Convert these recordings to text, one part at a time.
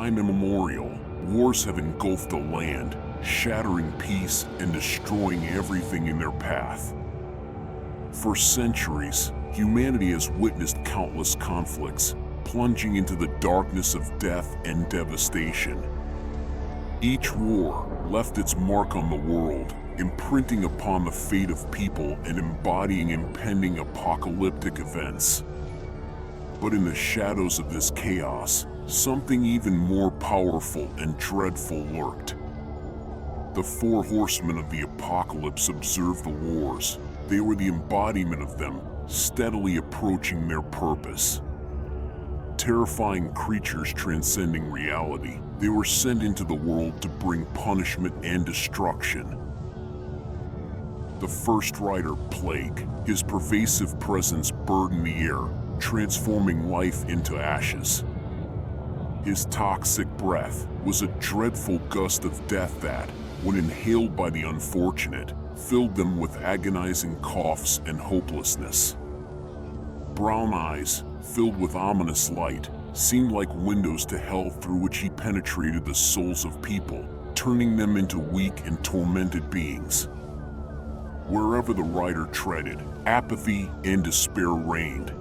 time immemorial, wars have engulfed the land, shattering peace and destroying everything in their path. For centuries, humanity has witnessed countless conflicts, plunging into the darkness of death and devastation. Each war left its mark on the world, imprinting upon the fate of people and embodying impending apocalyptic events. But in the shadows of this chaos, something even more powerful and dreadful lurked. The Four Horsemen of the apocalypse observed the wars. They were the embodiment of them, steadily approaching their purpose. Terrifying creatures transcending reality, they were sent into the world to bring punishment and destruction. The first rider, Plague, his pervasive presence burdened the air, transforming life into ashes. His toxic breath was a dreadful gust of death that, when inhaled by the unfortunate, filled them with agonizing coughs and hopelessness. Brown eyes, filled with ominous light, seemed like windows to hell through which he penetrated the souls of people, turning them into weak and tormented beings. Wherever the rider treaded, apathy and despair reigned.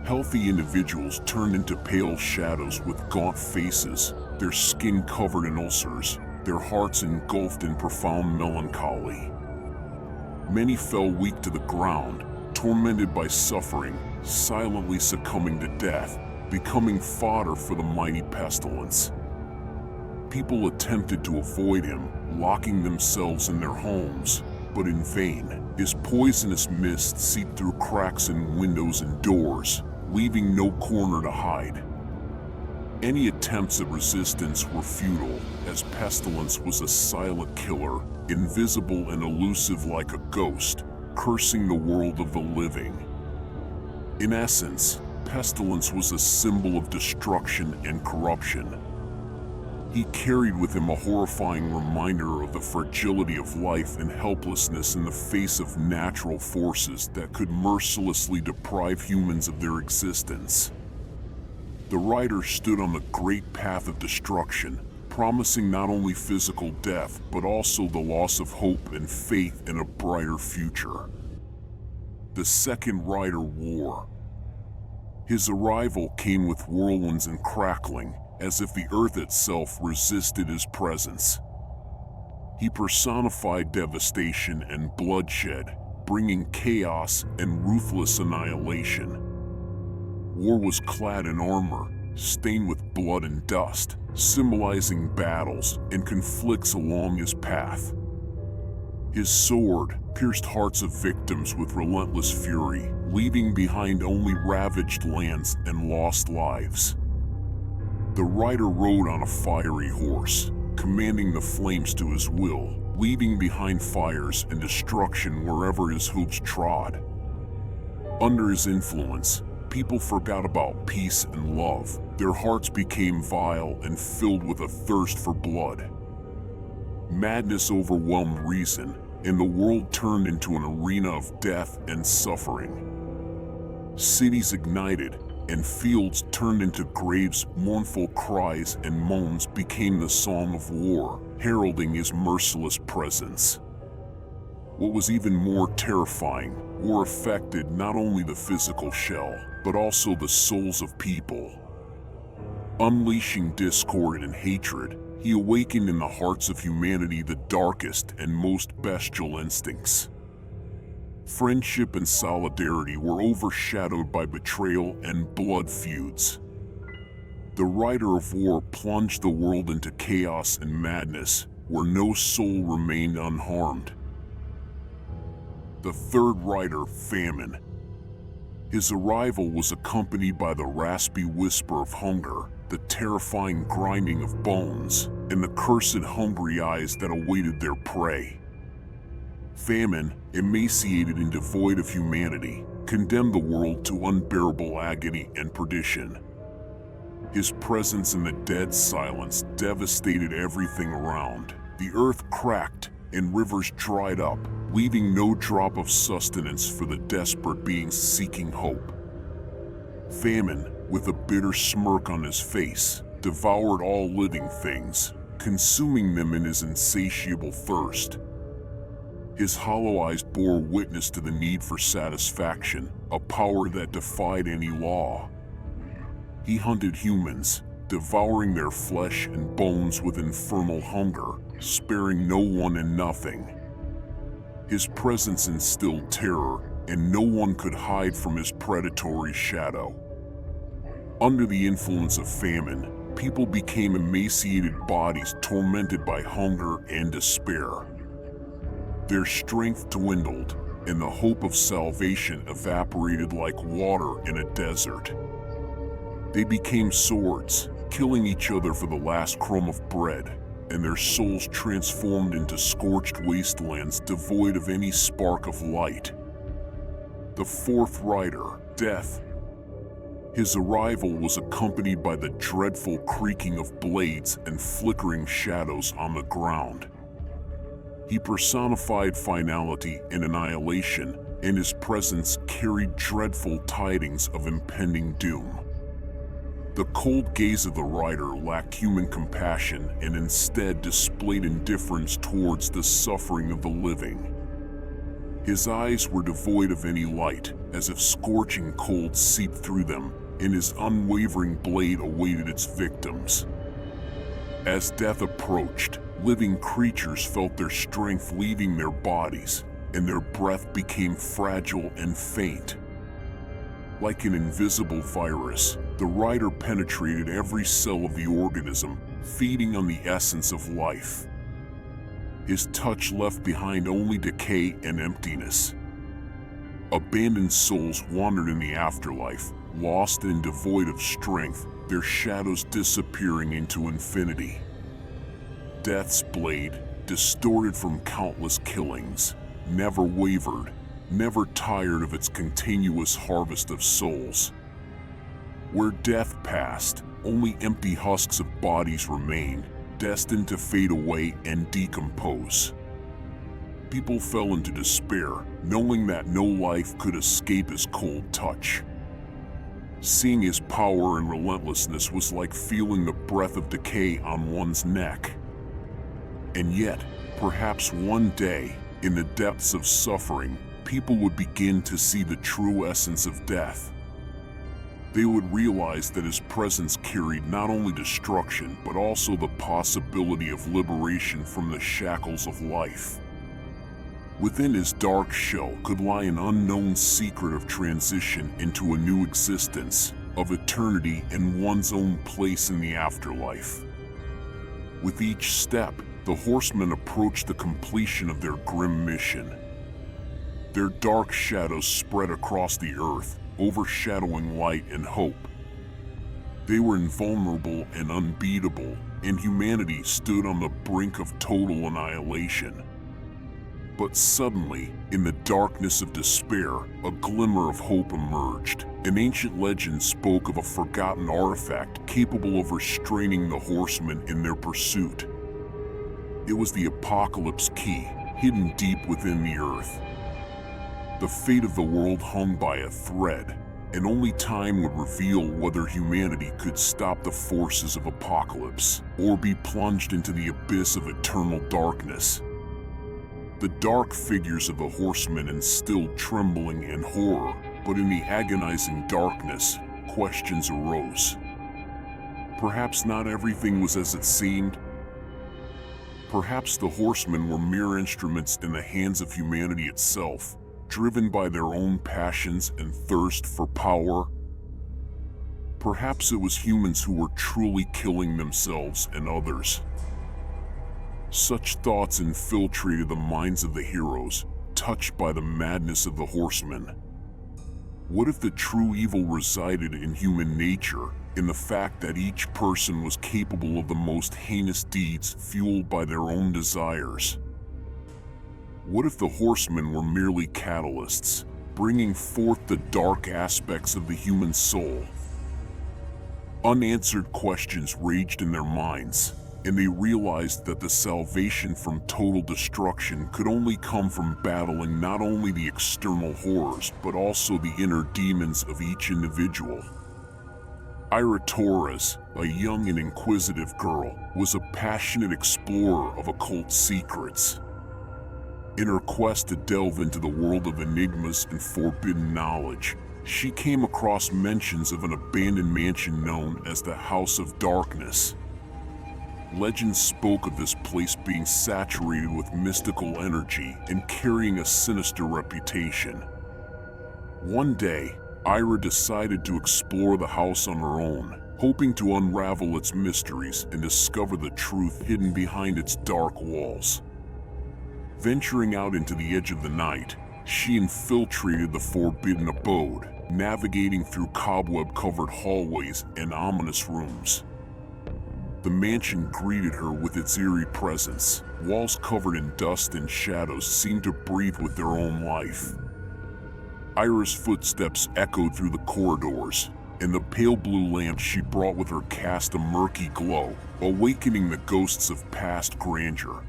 Healthy individuals turned into pale shadows with gaunt faces, their skin covered in ulcers, their hearts engulfed in profound melancholy. Many fell weak to the ground, tormented by suffering, silently succumbing to death, becoming fodder for the mighty Pestilence. People attempted to avoid him, locking themselves in their homes, but in vain. His poisonous mist seeped through cracks in windows and doors, leaving no corner to hide. Any attempts at resistance were futile, as Pestilence was a silent killer, invisible and elusive like a ghost, cursing the world of the living. In essence, Pestilence was a symbol of destruction and corruption. He carried with him a horrifying reminder of the fragility of life and helplessness in the face of natural forces that could mercilessly deprive humans of their existence. The rider stood on the great path of destruction, promising not only physical death, but also the loss of hope and faith in a brighter future. The second rider wore. His arrival came with whirlwinds and crackling, as if the earth itself resisted his presence. He personified devastation and bloodshed, bringing chaos and ruthless annihilation. War was clad in armor, stained with blood and dust, symbolizing battles and conflicts along his path. His sword pierced hearts of victims with relentless fury, leaving behind only ravaged lands and lost lives. The rider rode on a fiery horse, commanding the flames to his will, leaving behind fires and destruction wherever his hooves trod. Under his influence, people forgot about peace and love. Their hearts became vile and filled with a thirst for blood. Madness overwhelmed reason, and the world turned into an arena of death and suffering. Cities ignited, and fields turned into graves. Mournful cries and moans became the song of war, heralding his merciless presence. What was even more terrifying, war affected not only the physical shell, but also the souls of people. Unleashing discord and hatred, he awakened in the hearts of humanity the darkest and most bestial instincts. Friendship and solidarity were overshadowed by betrayal and blood feuds. The rider of war plunged the world into chaos and madness, where no soul remained unharmed. The third rider, Famine. His arrival was accompanied by the raspy whisper of hunger, the terrifying grinding of bones, and the cursed hungry eyes that awaited their prey. Famine, emaciated and devoid of humanity, condemned the world to unbearable agony and perdition. His presence in the dead silence devastated everything around. The earth cracked and rivers dried up, leaving no drop of sustenance for the desperate beings seeking hope. Famine, with a bitter smirk on his face, devoured all living things, consuming them in his insatiable thirst. His hollow eyes bore witness to the need for satisfaction, a power that defied any law. He hunted humans, devouring their flesh and bones with infernal hunger, sparing no one and nothing. His presence instilled terror, and no one could hide from his predatory shadow. Under the influence of famine, people became emaciated bodies tormented by hunger and despair. Their strength dwindled, and the hope of salvation evaporated like water in a desert. They became swords, killing each other for the last crumb of bread, and their souls transformed into scorched wastelands devoid of any spark of light. The fourth rider, Death. His arrival was accompanied by the dreadful creaking of blades and flickering shadows on the ground. He personified finality and annihilation, and his presence carried dreadful tidings of impending doom. The cold gaze of the rider lacked human compassion and instead displayed indifference towards the suffering of the living. His eyes were devoid of any light, as if scorching cold seeped through them, and his unwavering blade awaited its victims. As death approached, living creatures felt their strength leaving their bodies, and their breath became fragile and faint. Like an invisible virus, the rider penetrated every cell of the organism, feeding on the essence of life. His touch left behind only decay and emptiness. Abandoned souls wandered in the afterlife, lost and devoid of strength, their shadows disappearing into infinity. Death's blade, distorted from countless killings, never wavered, never tired of its continuous harvest of souls. Where death passed, only empty husks of bodies remained, destined to fade away and decompose. People fell into despair, knowing that no life could escape his cold touch. Seeing his power and relentlessness was like feeling the breath of decay on one's neck. And yet, perhaps one day, in the depths of suffering, people would begin to see the true essence of death. They would realize that his presence carried not only destruction, but also the possibility of liberation from the shackles of life. Within his dark shell could lie an unknown secret of transition into a new existence, of eternity and one's own place in the afterlife. With each step, the horsemen approached the completion of their grim mission. Their dark shadows spread across the earth, overshadowing light and hope. They were invulnerable and unbeatable, and humanity stood on the brink of total annihilation. But suddenly, in the darkness of despair, a glimmer of hope emerged. An ancient legend spoke of a forgotten artifact capable of restraining the horsemen in their pursuit. It was the Apocalypse Key, hidden deep within the earth. The fate of the world hung by a thread, and only time would reveal whether humanity could stop the forces of apocalypse, or be plunged into the abyss of eternal darkness. The dark figures of the horsemen instilled trembling and horror, but in the agonizing darkness, questions arose. Perhaps not everything was as it seemed. Perhaps the horsemen were mere instruments in the hands of humanity itself, driven by their own passions and thirst for power. Perhaps it was humans who were truly killing themselves and others. Such thoughts infiltrated the minds of the heroes, touched by the madness of the horsemen. What if the true evil resided in human nature, in the fact that each person was capable of the most heinous deeds fueled by their own desires? What if the horsemen were merely catalysts, bringing forth the dark aspects of the human soul? Unanswered questions raged in their minds, and they realized that the salvation from total destruction could only come from battling not only the external horrors, but also the inner demons of each individual. Ira Torres, a young and inquisitive girl, was a passionate explorer of occult secrets. In her quest to delve into the world of enigmas and forbidden knowledge, she came across mentions of an abandoned mansion known as the House of Darkness. Legends spoke of this place being saturated with mystical energy and carrying a sinister reputation. One day, Ira decided to explore the house on her own, hoping to unravel its mysteries and discover the truth hidden behind its dark walls. Venturing out into the edge of the night, she infiltrated the forbidden abode, navigating through cobweb-covered hallways and ominous rooms. The mansion greeted her with its eerie presence. Walls covered in dust and shadows seemed to breathe with their own life. Ira's footsteps echoed through the corridors, and the pale blue lamp she brought with her cast a murky glow, awakening the ghosts of past grandeur.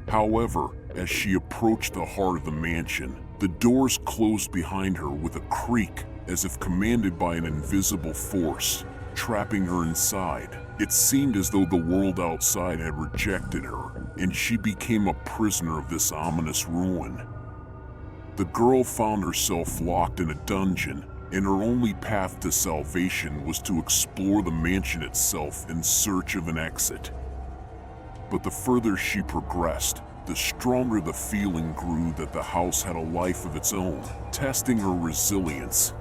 However, as she approached the heart of the mansion, the doors closed behind her with a creak as if commanded by an invisible force, trapping her inside. It seemed as though the world outside had rejected her, and she became a prisoner of this ominous ruin. The girl found herself locked in a dungeon, and her only path to salvation was to explore the mansion itself in search of an exit. But the further she progressed, the stronger the feeling grew that the house had a life of its own, testing her resilience.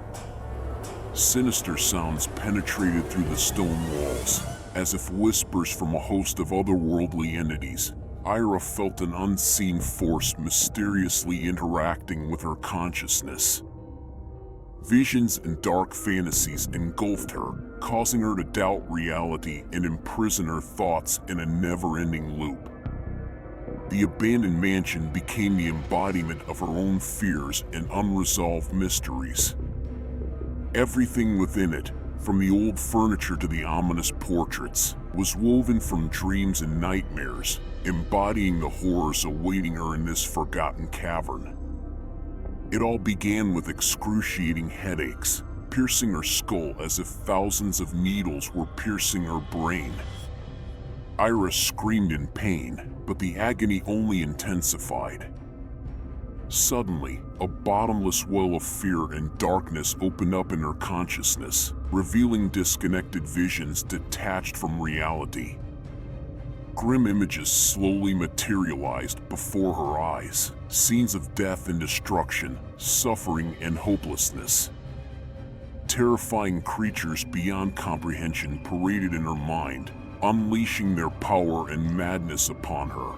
Sinister sounds penetrated through the stone walls, as if whispers from a host of otherworldly entities. Ira felt an unseen force mysteriously interacting with her consciousness. Visions and dark fantasies engulfed her, causing her to doubt reality and imprison her thoughts in a never-ending loop. The abandoned mansion became the embodiment of her own fears and unresolved mysteries. Everything within it, from the old furniture to the ominous portraits, was woven from dreams and nightmares, embodying the horrors awaiting her in this forgotten cavern. It all began with excruciating headaches, piercing her skull as if thousands of needles were piercing her brain. Ira screamed in pain, but the agony only intensified. Suddenly, a bottomless well of fear and darkness opened up in her consciousness, revealing disconnected visions detached from reality. Grim images slowly materialized before her eyes, scenes of death and destruction, suffering and hopelessness. Terrifying creatures beyond comprehension paraded in her mind, unleashing their power and madness upon her.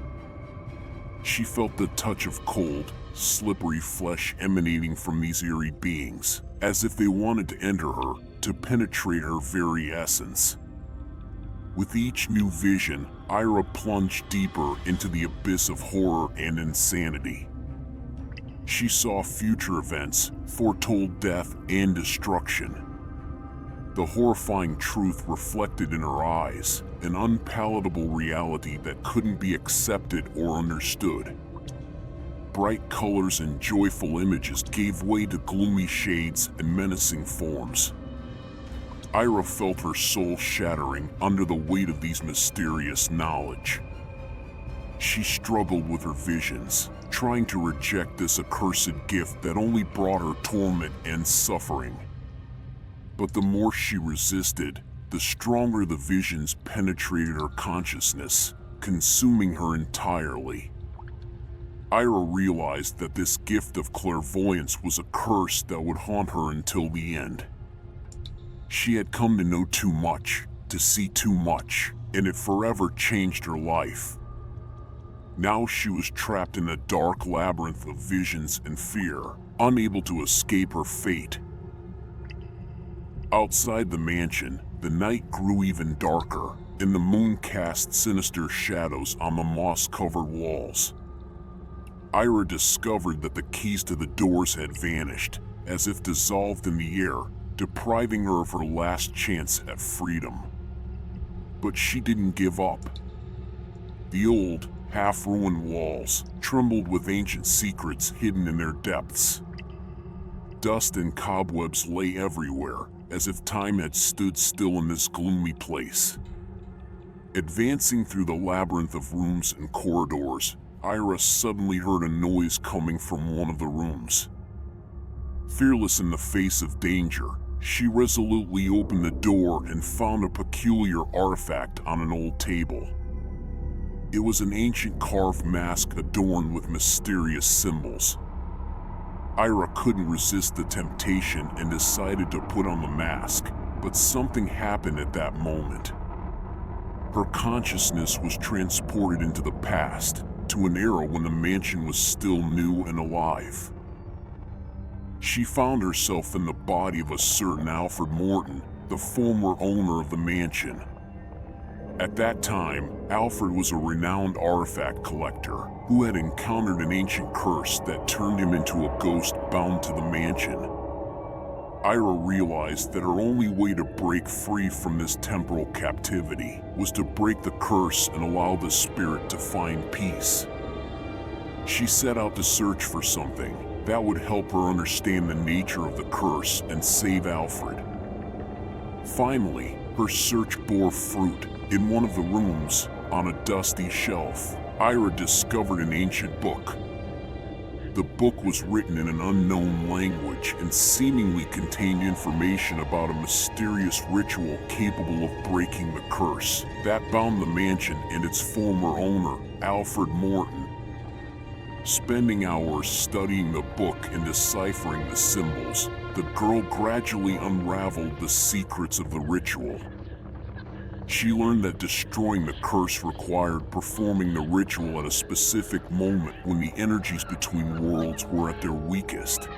She felt the touch of cold, slippery flesh emanating from these eerie beings, as if they wanted to enter her, to penetrate her very essence. With each new vision, Ira plunged deeper into the abyss of horror and insanity. She saw future events, foretold death and destruction. The horrifying truth reflected in her eyes, an unpalatable reality that couldn't be accepted or understood. Bright colors and joyful images gave way to gloomy shades and menacing forms. Ira felt her soul shattering under the weight of these mysterious knowledge. She struggled with her visions, trying to reject this accursed gift that only brought her torment and suffering. But the more she resisted, the stronger the visions penetrated her consciousness, consuming her entirely. Ira realized that this gift of clairvoyance was a curse that would haunt her until the end. She had come to know too much, to see too much, and it forever changed her life. Now she was trapped in a dark labyrinth of visions and fear, unable to escape her fate. Outside the mansion, the night grew even darker, and the moon cast sinister shadows on the moss-covered walls. Ira discovered that the keys to the doors had vanished, as if dissolved in the air, depriving her of her last chance at freedom. But she didn't give up. The old, half-ruined walls trembled with ancient secrets hidden in their depths. Dust and cobwebs lay everywhere, as if time had stood still in this gloomy place. Advancing through the labyrinth of rooms and corridors, Ira suddenly heard a noise coming from one of the rooms. Fearless in the face of danger, she resolutely opened the door and found a peculiar artifact on an old table. It was an ancient carved mask adorned with mysterious symbols. Ira couldn't resist the temptation and decided to put on the mask, but something happened at that moment. Her consciousness was transported into the past, to an era when the mansion was still new and alive. She found herself in the body of a certain Alfred Morton, the former owner of the mansion. At that time, Alfred was a renowned artifact collector who had encountered an ancient curse that turned him into a ghost bound to the mansion. Ira realized that her only way to break free from this temporal captivity was to break the curse and allow the spirit to find peace. She set out to search for something that would help her understand the nature of the curse and save Alfred. Finally, her search bore fruit. In one of the rooms, on a dusty shelf, Ira discovered an ancient book. The book was written in an unknown language and seemingly contained information about a mysterious ritual capable of breaking the curse that bound the mansion and its former owner, Alfred Morton. Spending hours studying the book and deciphering the symbols, the girl gradually unraveled the secrets of the ritual. She learned that destroying the curse required performing the ritual at a specific moment when the energies between worlds were at their weakest.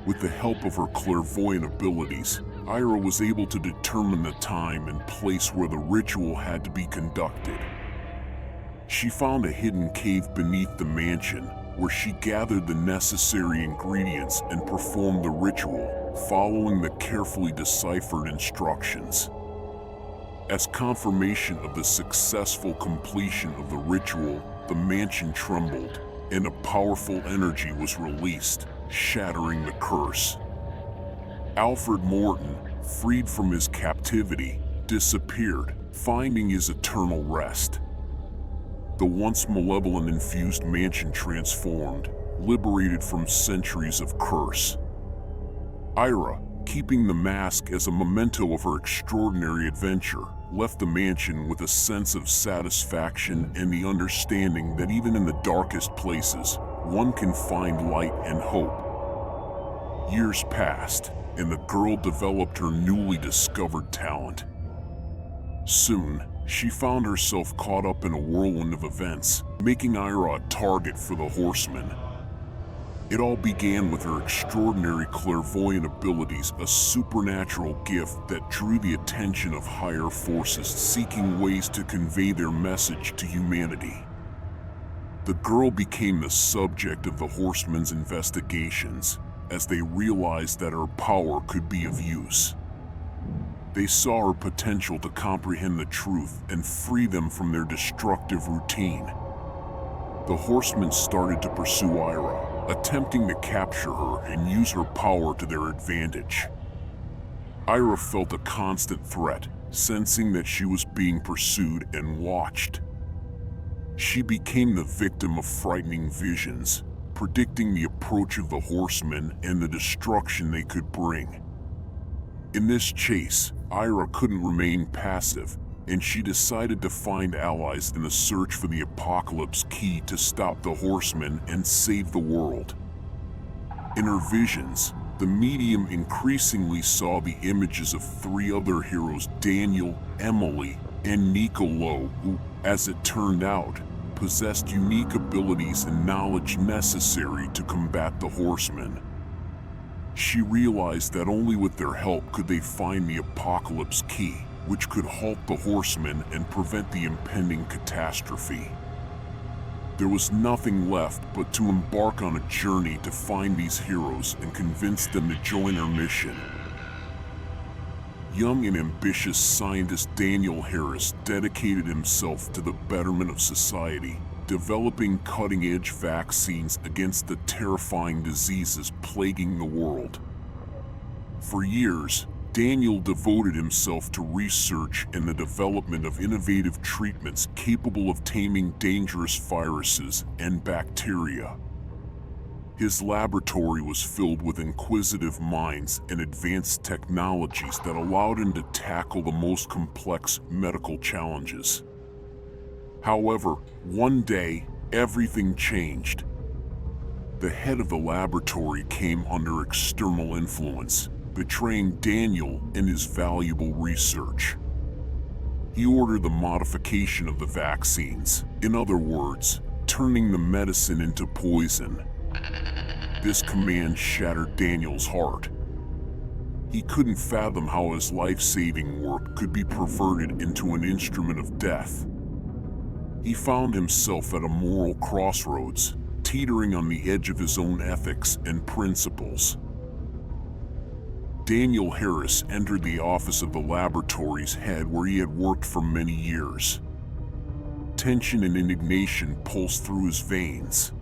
With the help of her clairvoyant abilities, Ira was able to determine the time and place where the ritual had to be conducted. She found a hidden cave beneath the mansion, where she gathered the necessary ingredients and performed the ritual, following the carefully deciphered instructions. As confirmation of the successful completion of the ritual, the mansion trembled, and a powerful energy was released, shattering the curse. Alfred Morton, freed from his captivity, disappeared, finding his eternal rest. The once malevolent-infused mansion transformed, liberated from centuries of curse. Ira, keeping the mask as a memento of her extraordinary adventure, left the mansion with a sense of satisfaction and the understanding that even in the darkest places, one can find light and hope. Years passed, and the girl developed her newly discovered talent. Soon, she found herself caught up in a whirlwind of events, making Ira a target for the Horseman. It all began with her extraordinary clairvoyant abilities, a supernatural gift that drew the attention of higher forces seeking ways to convey their message to humanity. The girl became the subject of the Horsemen's investigations, as they realized that her power could be of use. They saw her potential to comprehend the truth and free them from their destructive routine. The Horsemen started to pursue Ira, attempting to capture her and use her power to their advantage. Ira felt a constant threat, sensing that she was being pursued and watched. She became the victim of frightening visions, predicting the approach of the Horsemen and the destruction they could bring. In this chase, Ira couldn't remain passive, and she decided to find allies in the search for the Apocalypse Key to stop the Horsemen and save the world. In her visions, the medium increasingly saw the images of three other heroes, Daniel, Emily, and Nicolo, who, as it turned out, possessed unique abilities and knowledge necessary to combat the Horsemen. She realized that only with their help could they find the Apocalypse Key, which could halt the Horsemen and prevent the impending catastrophe. There was nothing left but to embark on a journey to find these heroes and convince them to join her mission. Young and ambitious scientist Daniel Harris dedicated himself to the betterment of society, developing cutting-edge vaccines against the terrifying diseases plaguing the world. For years, Daniel devoted himself to research and the development of innovative treatments capable of taming dangerous viruses and bacteria. His laboratory was filled with inquisitive minds and advanced technologies that allowed him to tackle the most complex medical challenges. However, one day, everything changed. The head of the laboratory came under external influence, betraying Daniel and his valuable research. He ordered the modification of the vaccines, in other words, turning the medicine into poison. This command shattered Daniel's heart. He couldn't fathom how his life-saving work could be perverted into an instrument of death. He found himself at a moral crossroads, teetering on the edge of his own ethics and principles. Daniel Harris entered the office of the laboratory's head where he had worked for many years. Tension and indignation pulsed through his veins.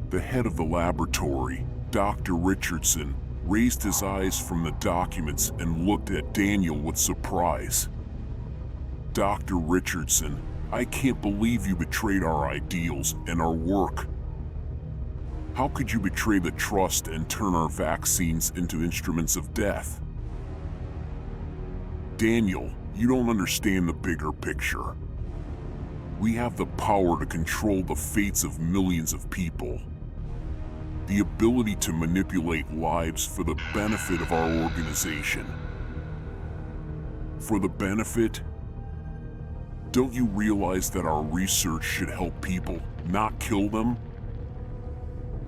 The head of the laboratory, Dr. Richardson, raised his eyes from the documents and looked at Daniel with surprise. "Dr. Richardson, I can't believe you betrayed our ideals and our work. How could you betray the trust and turn our vaccines into instruments of death?" "Daniel, you don't understand the bigger picture. We have the power to control the fates of millions of people. The ability to manipulate lives for the benefit of our organization." "For the benefit? Don't you realize that our research should help people, not kill them?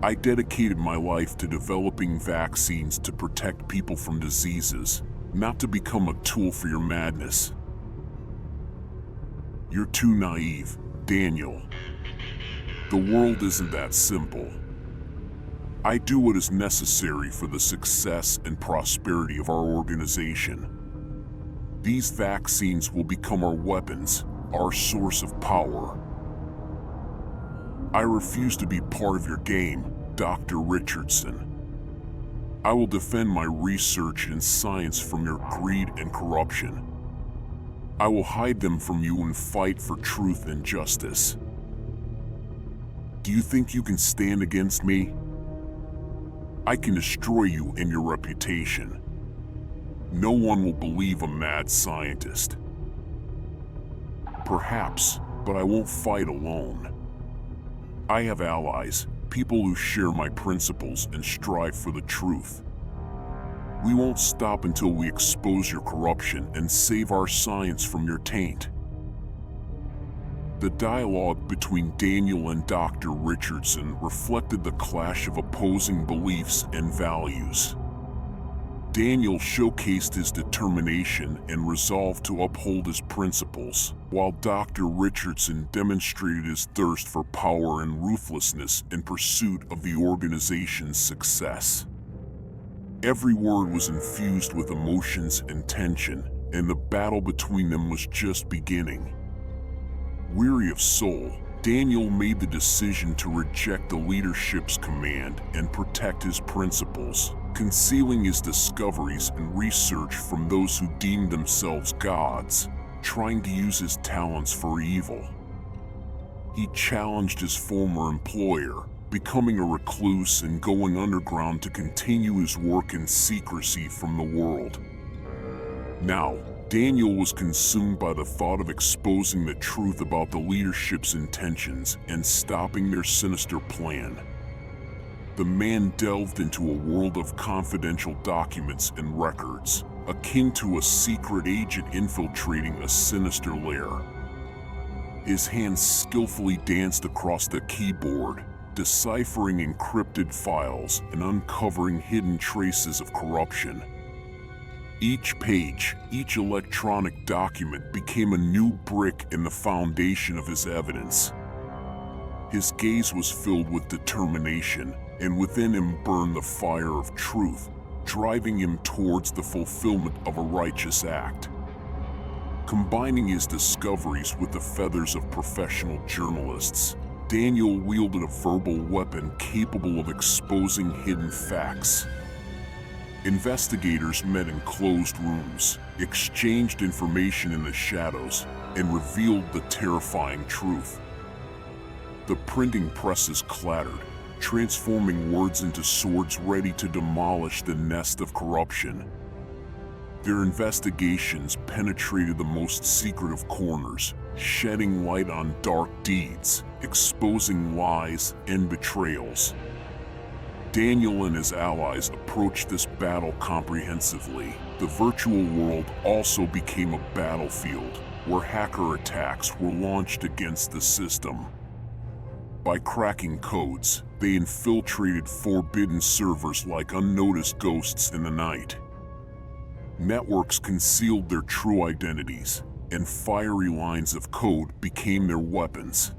I dedicated my life to developing vaccines to protect people from diseases, not to become a tool for your madness." "You're too naive, Daniel. The world isn't that simple. I do what is necessary for the success and prosperity of our organization. These vaccines will become our weapons, our source of power. I refuse to be part of your game, Dr. Richardson. I will defend my research and science from your greed and corruption. I will hide them from you and fight for truth and justice. Do you think you can stand against me? I can destroy you and your reputation. No one will believe a mad scientist. Perhaps, but I won't fight alone. I have allies, people who share my principles and strive for the truth. We won't stop until we expose your corruption and save our science from your taint." The dialogue between Daniel and Dr. Richardson reflected the clash of opposing beliefs and values. Daniel showcased his determination and resolve to uphold his principles, while Dr. Richardson demonstrated his thirst for power and ruthlessness in pursuit of the organization's success. Every word was infused with emotions and tension, and the battle between them was just beginning. Weary of soul, Daniel made the decision to reject the leadership's command and protect his principles, concealing his discoveries and research from those who deemed themselves gods, trying to use his talents for evil. He challenged his former employer, becoming a recluse and going underground to continue his work in secrecy from the world. Now, Daniel was consumed by the thought of exposing the truth about the leadership's intentions and stopping their sinister plan. The man delved into a world of confidential documents and records, akin to a secret agent infiltrating a sinister lair. His hands skillfully danced across the keyboard, deciphering encrypted files and uncovering hidden traces of corruption. Each page, each electronic document became a new brick in the foundation of his evidence. His gaze was filled with determination, and within him burned the fire of truth, driving him towards the fulfillment of a righteous act. Combining his discoveries with the feathers of professional journalists, Daniel wielded a verbal weapon capable of exposing hidden facts. Investigators met in closed rooms, exchanged information in the shadows, and revealed the terrifying truth. The printing presses clattered, transforming words into swords ready to demolish the nest of corruption. Their investigations penetrated the most secret of corners, shedding light on dark deeds, exposing lies and betrayals. Daniel and his allies approached this battle comprehensively. The virtual world also became a battlefield where hacker attacks were launched against the system. By cracking codes, they infiltrated forbidden servers like unnoticed ghosts in the night. Networks concealed their true identities, and fiery lines of code became their weapons.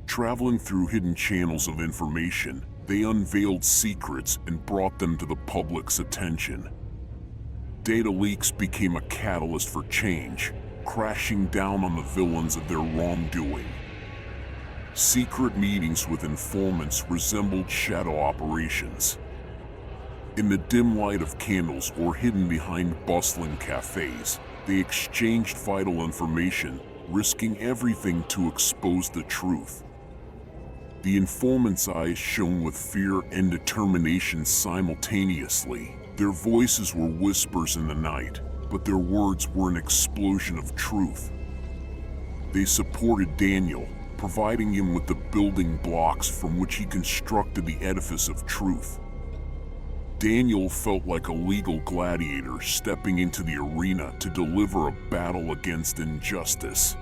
Traveling through hidden channels of information, they unveiled secrets and brought them to the public's attention. Data leaks became a catalyst for change, crashing down on the villains of their wrongdoing. Secret meetings with informants resembled shadow operations. In the dim light of candles or hidden behind bustling cafes, they exchanged vital information, risking everything to expose the truth. The informant's eyes shone with fear and determination simultaneously. Their voices were whispers in the night, but their words were an explosion of truth. They supported Daniel, providing him with the building blocks from which he constructed the edifice of truth. Daniel felt like a legal gladiator stepping into the arena to deliver a battle against injustice.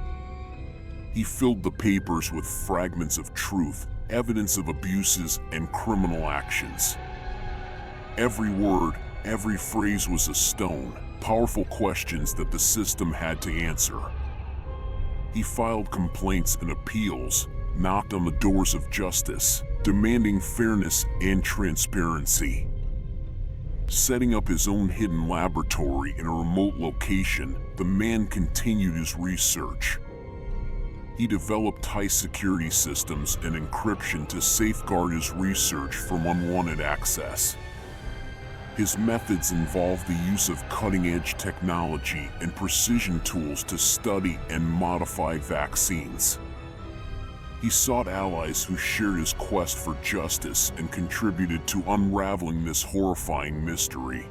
He filled the papers with fragments of truth, evidence of abuses and criminal actions. Every word, every phrase was a stone, powerful questions that the system had to answer. He filed complaints and appeals, knocked on the doors of justice, demanding fairness and transparency. Setting up his own hidden laboratory in a remote location, the man continued his research. He developed high-security systems and encryption to safeguard his research from unwanted access. His methods involved the use of cutting-edge technology and precision tools to study and modify vaccines. He sought allies who shared his quest for justice and contributed to unraveling this horrifying mystery.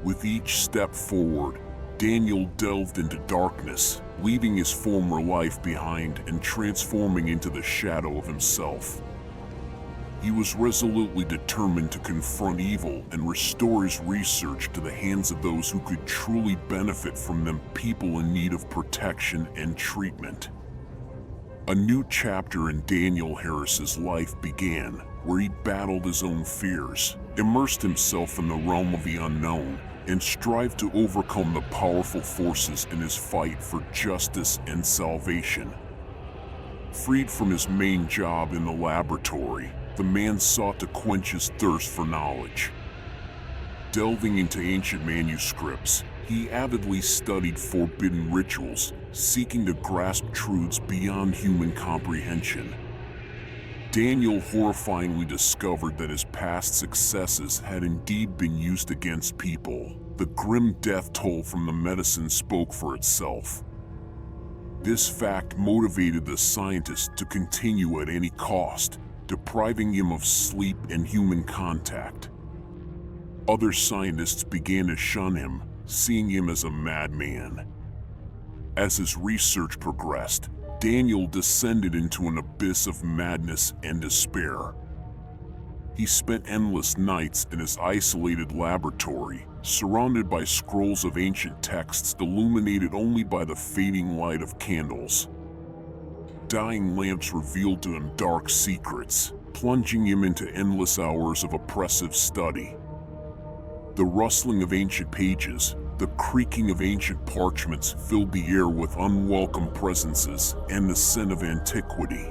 With each step forward, Daniel delved into darkness, leaving his former life behind and transforming into the shadow of himself. He was resolutely determined to confront evil and restore his research to the hands of those who could truly benefit from them, people in need of protection and treatment. A new chapter in Daniel Harris's life began, where he battled his own fears, immersed himself in the realm of the unknown, and strived to overcome the powerful forces in his fight for justice and salvation. Freed from his main job in the laboratory, the man sought to quench his thirst for knowledge. Delving into ancient manuscripts, he avidly studied forbidden rituals, seeking to grasp truths beyond human comprehension. Daniel horrifyingly discovered that his past successes had indeed been used against people. The grim death toll from the medicine spoke for itself. This fact motivated the scientist to continue at any cost, depriving him of sleep and human contact. Other scientists began to shun him, seeing him as a madman. As his research progressed, Daniel descended into an abyss of madness and despair. He spent endless nights in his isolated laboratory, surrounded by scrolls of ancient texts illuminated only by the fading light of candles. Dying lamps revealed to him dark secrets, plunging him into endless hours of oppressive study. The rustling of ancient pages, the creaking of ancient parchments filled the air with unwelcome presences and the scent of antiquity.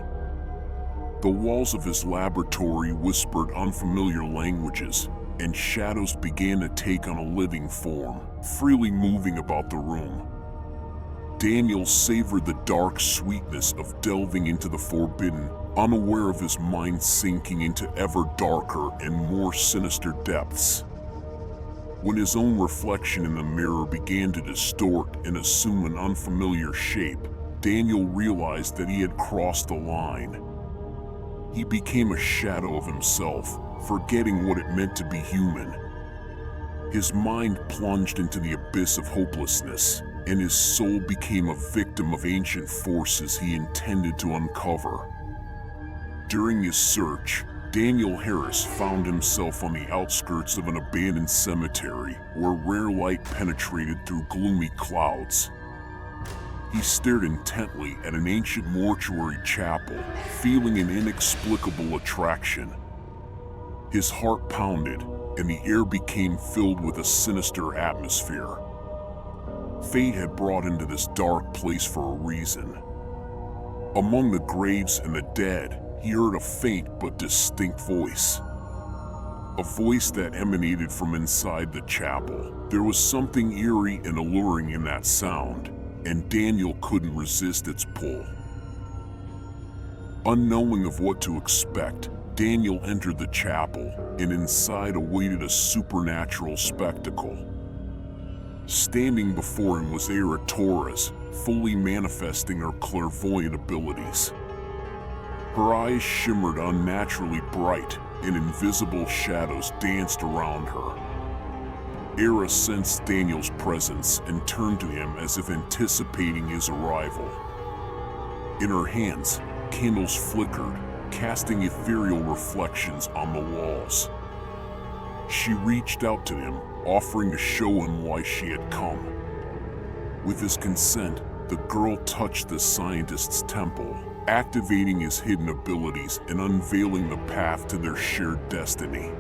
The walls of his laboratory whispered unfamiliar languages, and shadows began to take on a living form, freely moving about the room. Daniel savored the dark sweetness of delving into the forbidden, unaware of his mind sinking into ever darker and more sinister depths. When his own reflection in the mirror began to distort and assume an unfamiliar shape, Daniel realized that he had crossed the line. He became a shadow of himself, forgetting what it meant to be human. His mind plunged into the abyss of hopelessness, and his soul became a victim of ancient forces he intended to uncover. During his search, Daniel Harris found himself on the outskirts of an abandoned cemetery where rare light penetrated through gloomy clouds. He stared intently at an ancient mortuary chapel, feeling an inexplicable attraction. His heart pounded, and the air became filled with a sinister atmosphere. Fate had brought him to this dark place for a reason. Among the graves and the dead, he heard a faint but distinct voice. A voice that emanated from inside the chapel. There was something eerie and alluring in that sound, and Daniel couldn't resist its pull. Unknowing of what to expect, Daniel entered the chapel, and inside awaited a supernatural spectacle. Standing before him was Era Torres, fully manifesting her clairvoyant abilities. Her eyes shimmered unnaturally bright, and invisible shadows danced around her. Era sensed Daniel's presence and turned to him as if anticipating his arrival. In her hands, candles flickered, casting ethereal reflections on the walls. She reached out to him, offering to show him why she had come. With his consent, the girl touched the scientist's temple, activating his hidden abilities and unveiling the path to their shared destiny.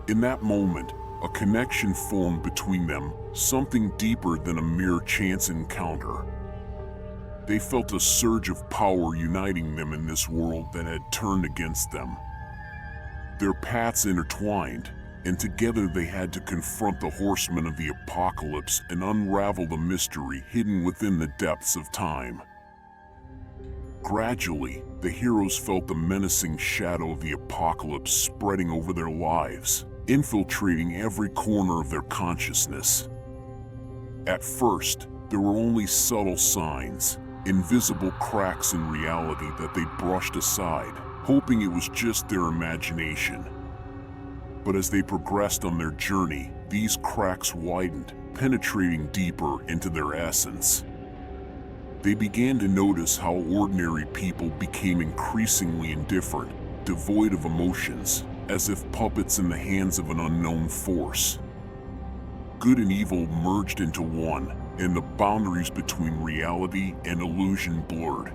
In that moment, a connection formed between them, something deeper than a mere chance encounter. They felt a surge of power uniting them in this world that had turned against them. Their paths intertwined, and together they had to confront the horsemen of the apocalypse and unravel the mystery hidden within the depths of time. Gradually, the heroes felt the menacing shadow of the apocalypse spreading over their lives, infiltrating every corner of their consciousness. At first, there were only subtle signs, invisible cracks in reality that they brushed aside, hoping it was just their imagination. But as they progressed on their journey, these cracks widened, penetrating deeper into their essence. They began to notice how ordinary people became increasingly indifferent, devoid of emotions, as if puppets in the hands of an unknown force. Good and evil merged into one, and the boundaries between reality and illusion blurred.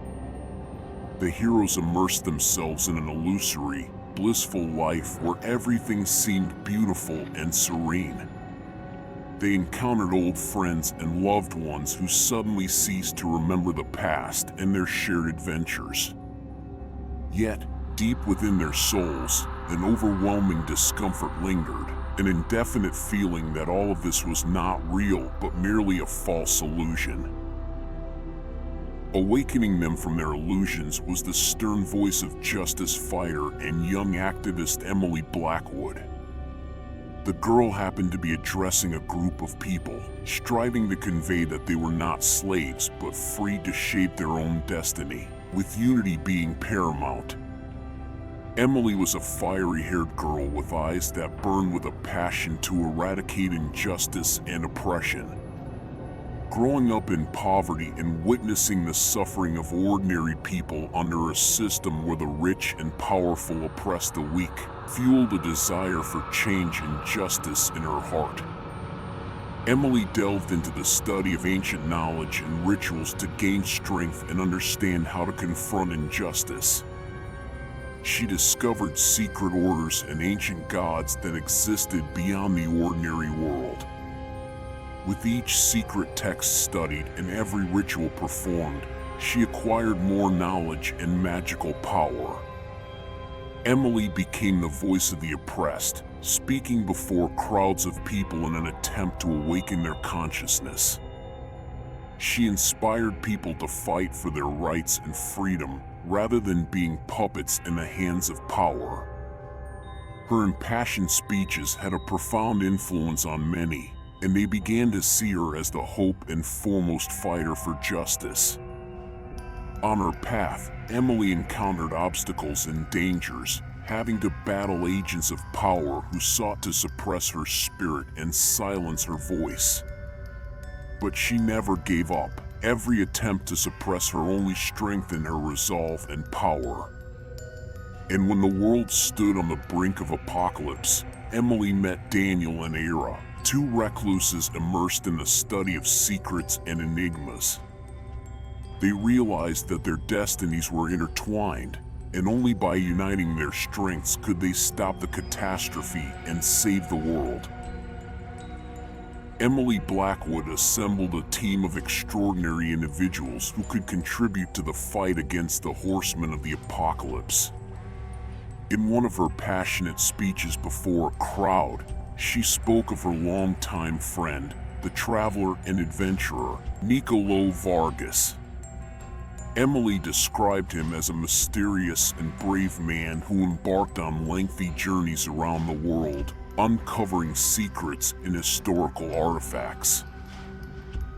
The heroes immersed themselves in an illusory, blissful life where everything seemed beautiful and serene. They encountered old friends and loved ones who suddenly ceased to remember the past and their shared adventures. Yet, deep within their souls, an overwhelming discomfort lingered, an indefinite feeling that all of this was not real but merely a false illusion. Awakening them from their illusions was the stern voice of justice fighter and young activist Emily Blackwood. The girl happened to be addressing a group of people, striving to convey that they were not slaves but free to shape their own destiny, with unity being paramount. Emily was a fiery-haired girl with eyes that burned with a passion to eradicate injustice and oppression. Growing up in poverty and witnessing the suffering of ordinary people under a system where the rich and powerful oppress the weak, fueled a desire for change and justice in her heart. Emily delved into the study of ancient knowledge and rituals to gain strength and understand how to confront injustice. She discovered secret orders and ancient gods that existed beyond the ordinary world. With each secret text studied and every ritual performed, she acquired more knowledge and magical power. Emily became the voice of the oppressed, speaking before crowds of people in an attempt to awaken their consciousness. She inspired people to fight for their rights and freedom rather than being puppets in the hands of power. Her impassioned speeches had a profound influence on many, and they began to see her as the hope and foremost fighter for justice. On her path, Emily encountered obstacles and dangers, having to battle agents of power who sought to suppress her spirit and silence her voice. But she never gave up. Every attempt to suppress her only strengthened her resolve and power. And when the world stood on the brink of apocalypse, Emily met Daniel and Era, two recluses immersed in the study of secrets and enigmas. They realized that their destinies were intertwined, and only by uniting their strengths could they stop the catastrophe and save the world. Emily Blackwood assembled a team of extraordinary individuals who could contribute to the fight against the Horsemen of the Apocalypse. In one of her passionate speeches before a crowd, she spoke of her longtime friend, the traveler and adventurer, Nicolo Vargas. Emily described him as a mysterious and brave man who embarked on lengthy journeys around the world, uncovering secrets in historical artifacts.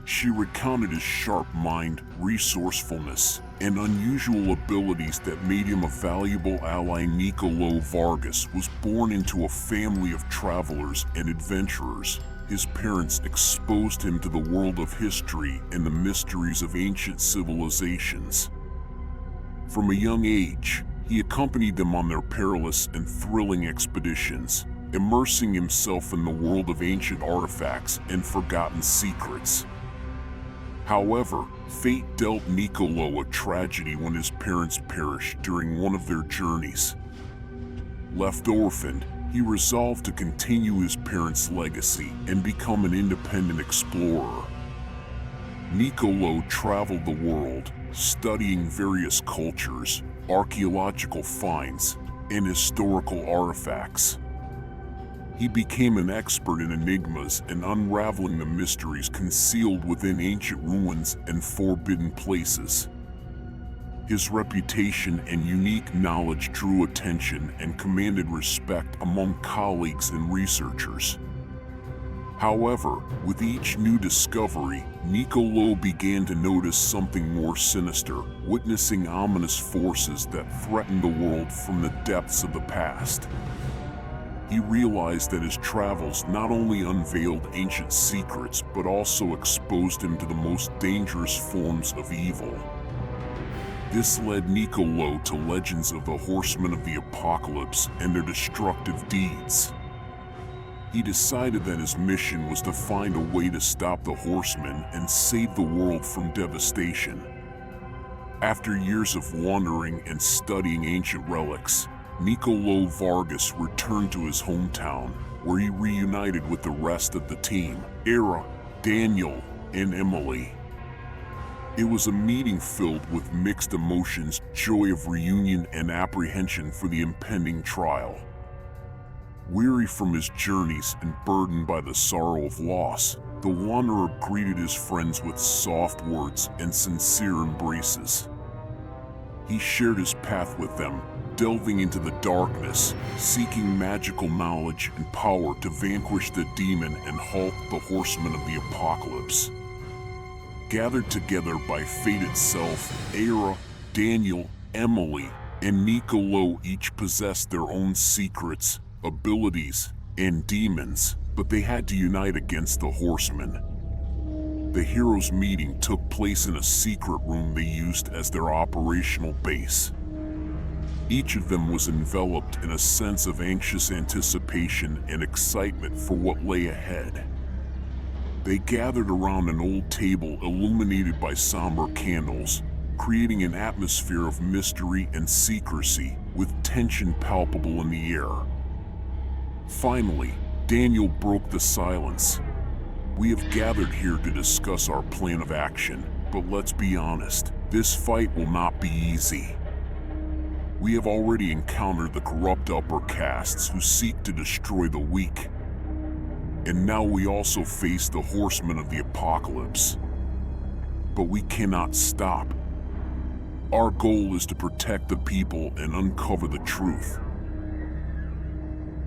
She recounted his sharp mind, resourcefulness, and unusual abilities that made him a valuable ally. Nicolo Vargas was born into a family of travelers and adventurers. His parents exposed him to the world of history and the mysteries of ancient civilizations. From a young age, he accompanied them on their perilous and thrilling expeditions, immersing himself in the world of ancient artifacts and forgotten secrets. However, fate dealt Nicolo a tragedy when his parents perished during one of their journeys. Left orphaned, he resolved to continue his parents' legacy and become an independent explorer. Nicolo traveled the world, studying various cultures, archaeological finds, and historical artifacts. He became an expert in enigmas and unraveling the mysteries concealed within ancient ruins and forbidden places. His reputation and unique knowledge drew attention and commanded respect among colleagues and researchers. However, with each new discovery, Nicolo began to notice something more sinister, witnessing ominous forces that threatened the world from the depths of the past. He realized that his travels not only unveiled ancient secrets but also exposed him to the most dangerous forms of evil. This led Nicolo to legends of the Horsemen of the Apocalypse and their destructive deeds. He decided that his mission was to find a way to stop the Horsemen and save the world from devastation. After years of wandering and studying ancient relics, Nicolo Vargas returned to his hometown, where he reunited with the rest of the team, Era, Daniel, and Emily. It was a meeting filled with mixed emotions, joy of reunion, and apprehension for the impending trial. Weary from his journeys and burdened by the sorrow of loss, the wanderer greeted his friends with soft words and sincere embraces. He shared his path with them, delving into the darkness, seeking magical knowledge and power to vanquish the demon and halt the Horsemen of the Apocalypse. Gathered together by fate itself, Era, Daniel, Emily, and Nicolo each possessed their own secrets, abilities, and demons, but they had to unite against the Horsemen. The heroes' meeting took place in a secret room they used as their operational base. Each of them was enveloped in a sense of anxious anticipation and excitement for what lay ahead. They gathered around an old table illuminated by somber candles, creating an atmosphere of mystery and secrecy, with tension palpable in the air. Finally, Daniel broke the silence. "We have gathered here to discuss our plan of action, but let's be honest, this fight will not be easy. We have already encountered the corrupt upper castes who seek to destroy the weak. And now we also face the Horsemen of the Apocalypse. but we cannot stop. Our goal is to protect the people and uncover the truth.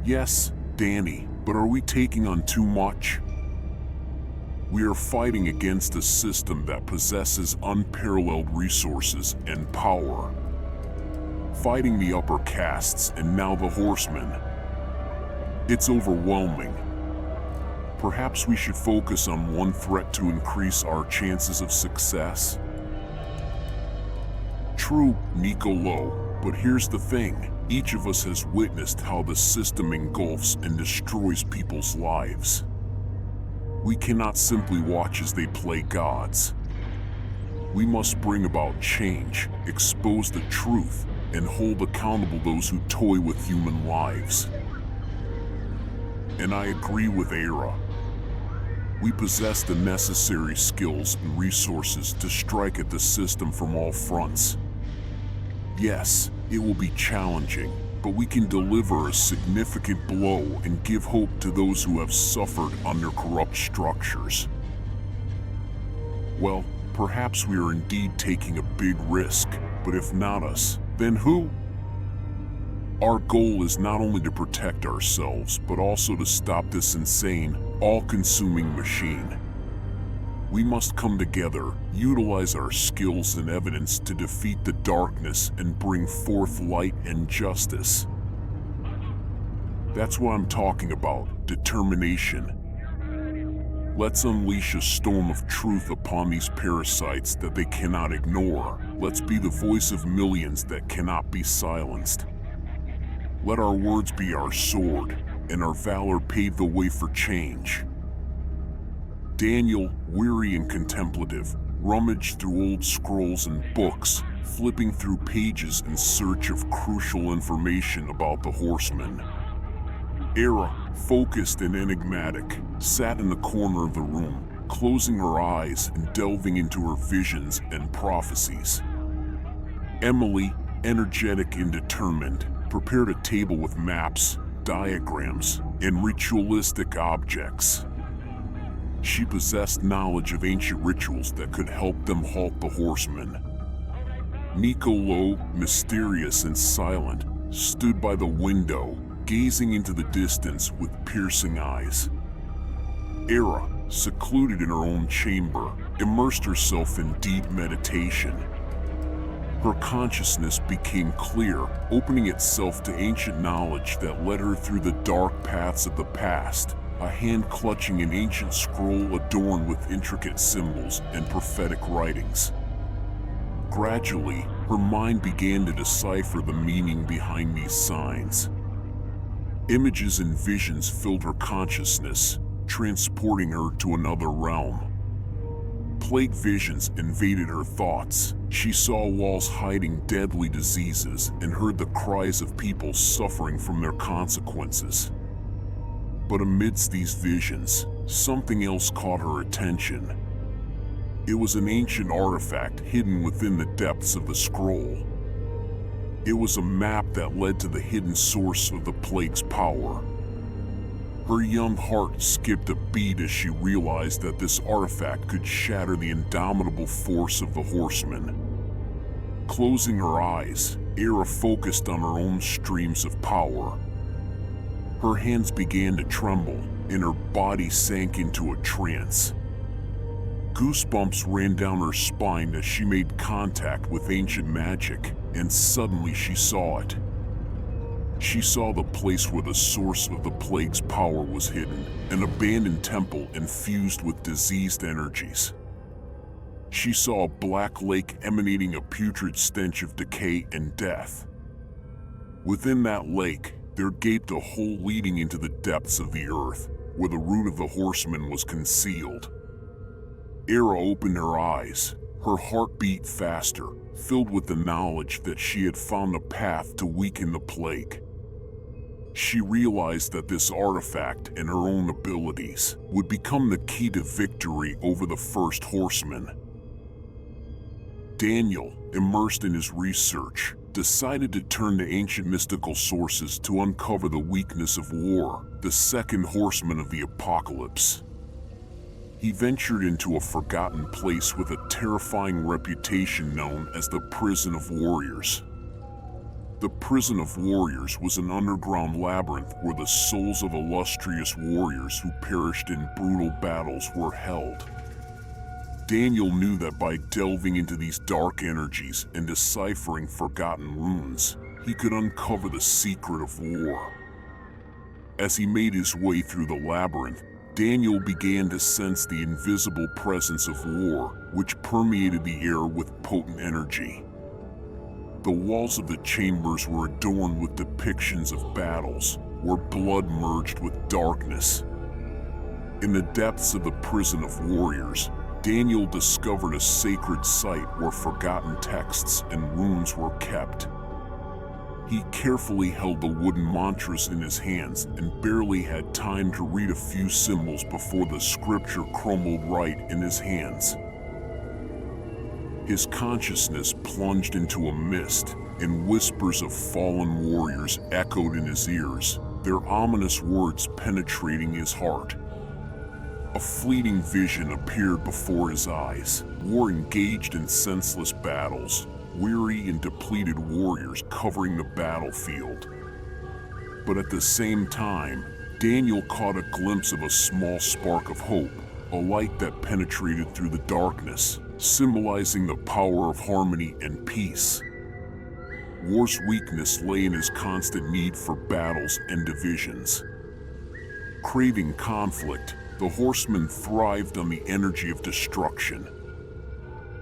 Yes, Danny, but are we taking on too much? We are fighting against a system that possesses unparalleled resources and power. Fighting the upper castes and now the Horsemen. It's overwhelming. Perhaps we should focus on one threat to increase our chances of success. True, Nicolo, but here's the thing. Each of us has witnessed how the system engulfs and destroys people's lives. We cannot simply watch as they play gods. We must bring about change, expose the truth, and hold accountable those who toy with human lives. And I agree with Era. We possess the necessary skills and resources to strike at the system from all fronts. Yes, it will be challenging, but we can deliver a significant blow and give hope to those who have suffered under corrupt structures. Well, perhaps we are indeed taking a big risk, but if not us, then who? Our goal is not only to protect ourselves, but also to stop this insane, all-consuming machine. We must come together, utilize our skills and evidence to defeat the darkness and bring forth light and justice. That's what I'm talking about, determination. Let's unleash a storm of truth upon these parasites that they cannot ignore. Let's be the voice of millions that cannot be silenced. Let our words be our sword, and our valor pave the way for change. Daniel, weary and contemplative, rummaged through old scrolls and books, flipping through pages in search of crucial information about the Horsemen. Era, focused and enigmatic, sat in the corner of the room, closing her eyes and delving into her visions and prophecies. Emily, energetic and determined, prepared a table with maps, diagrams, and ritualistic objects. She possessed knowledge of ancient rituals that could help them halt the Horsemen. Nicolo, mysterious and silent, stood by the window, gazing into the distance with piercing eyes. Era, secluded in her own chamber, immersed herself in deep meditation. Her consciousness became clear, opening itself to ancient knowledge that led her through the dark paths of the past, a hand clutching an ancient scroll adorned with intricate symbols and prophetic writings. Gradually, her mind began to decipher the meaning behind these signs. Images and visions filled her consciousness, transporting her to another realm. Plague visions invaded her thoughts. She saw walls hiding deadly diseases and heard the cries of people suffering from their consequences. But amidst these visions, something else caught her attention. It was an ancient artifact hidden within the depths of the scroll. It was a map that led to the hidden source of the plague's power. Her young heart skipped a beat as she realized that this artifact could shatter the indomitable force of the Horsemen. Closing her eyes, Era focused on her own streams of power. Her hands began to tremble, and her body sank into a trance. Goosebumps ran down her spine as she made contact with ancient magic, and suddenly she saw it. She saw the place where the source of the plague's power was hidden, an abandoned temple infused with diseased energies. She saw a black lake emanating a putrid stench of decay and death. Within that lake, there gaped a hole leading into the depths of the earth, where the root of the Horseman was concealed. Era opened her eyes, her heart beat faster, filled with the knowledge that she had found a path to weaken the plague. She realized that this artifact and her own abilities would become the key to victory over the first Horseman. Daniel, immersed in his research, decided to turn to ancient mystical sources to uncover the weakness of war, the second Horseman of the apocalypse. He ventured into a forgotten place with a terrifying reputation known as the Prison of Warriors. The Prison of Warriors was an underground labyrinth where the souls of illustrious warriors who perished in brutal battles were held. Daniel knew that by delving into these dark energies and deciphering forgotten runes, he could uncover the secret of war. As he made his way through the labyrinth, Daniel began to sense the invisible presence of war, which permeated the air with potent energy. The walls of the chambers were adorned with depictions of battles, where blood merged with darkness. In the depths of the Prison of Warriors, Daniel discovered a sacred site where forgotten texts and runes were kept. He carefully held the wooden mantras in his hands and barely had time to read a few symbols before the scripture crumbled right in his hands. His consciousness plunged into a mist, and whispers of fallen warriors echoed in his ears, their ominous words penetrating his heart. A fleeting vision appeared before his eyes. War engaged in senseless battles, weary and depleted warriors covering the battlefield. But at the same time, Daniel caught a glimpse of a small spark of hope, a light that penetrated through the darkness, symbolizing the power of harmony and peace. War's weakness lay in his constant need for battles and divisions. Craving conflict, the Horseman thrived on the energy of destruction.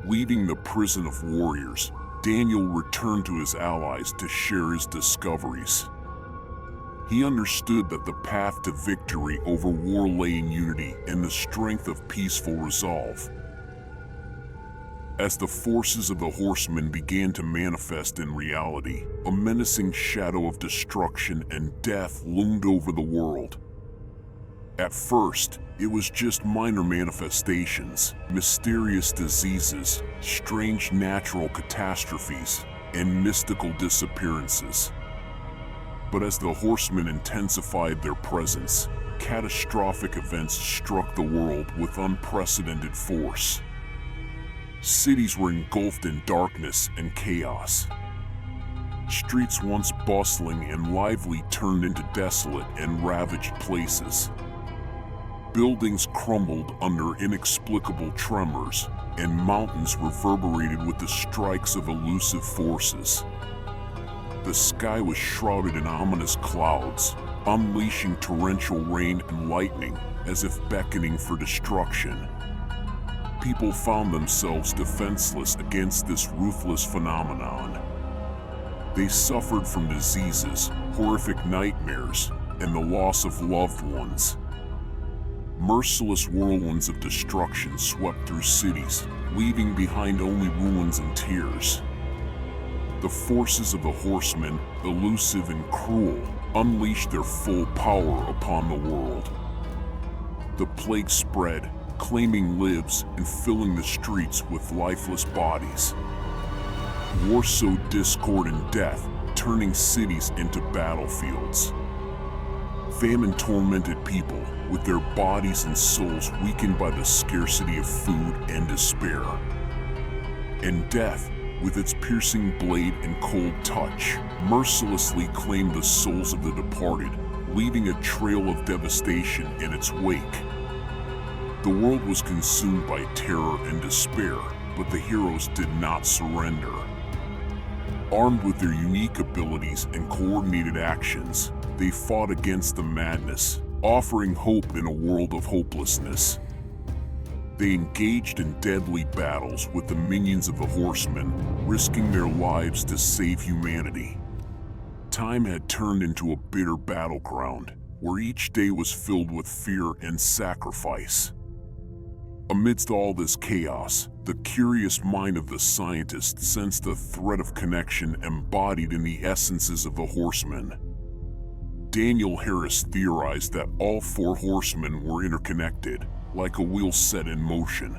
Leaving the Prison of Warriors, Daniel returned to his allies to share his discoveries. He understood that the path to victory over war lay in unity and the strength of peaceful resolve. As the forces of the Horsemen began to manifest in reality, a menacing shadow of destruction and death loomed over the world. At first, it was just minor manifestations, mysterious diseases, strange natural catastrophes, and mystical disappearances. But as the Horsemen intensified their presence, catastrophic events struck the world with unprecedented force. Cities were engulfed in darkness and chaos. Streets once bustling and lively turned into desolate and ravaged places. Buildings crumbled under inexplicable tremors, and mountains reverberated with the strikes of elusive forces. The sky was shrouded in ominous clouds, unleashing torrential rain and lightning as if beckoning for destruction. People found themselves defenseless against this ruthless phenomenon. They suffered from diseases, horrific nightmares, and the loss of loved ones. Merciless whirlwinds of destruction swept through cities, leaving behind only ruins and tears. The forces of the Horsemen, elusive and cruel, unleashed their full power upon the world. The plague spread, claiming lives and filling the streets with lifeless bodies. War sowed discord and death, turning cities into battlefields. Famine tormented people, with their bodies and souls weakened by the scarcity of food and despair. And death, with its piercing blade and cold touch, mercilessly claimed the souls of the departed, leaving a trail of devastation in its wake. The world was consumed by terror and despair, but the heroes did not surrender. Armed with their unique abilities and coordinated actions, they fought against the madness, offering hope in a world of hopelessness. They engaged in deadly battles with the minions of the Horsemen, risking their lives to save humanity. Time had turned into a bitter battleground, where each day was filled with fear and sacrifice. Amidst all this chaos, the curious mind of the scientist sensed a thread of connection embodied in the essences of the Horsemen. Daniel Harris theorized that all four horsemen were interconnected, like a wheel set in motion.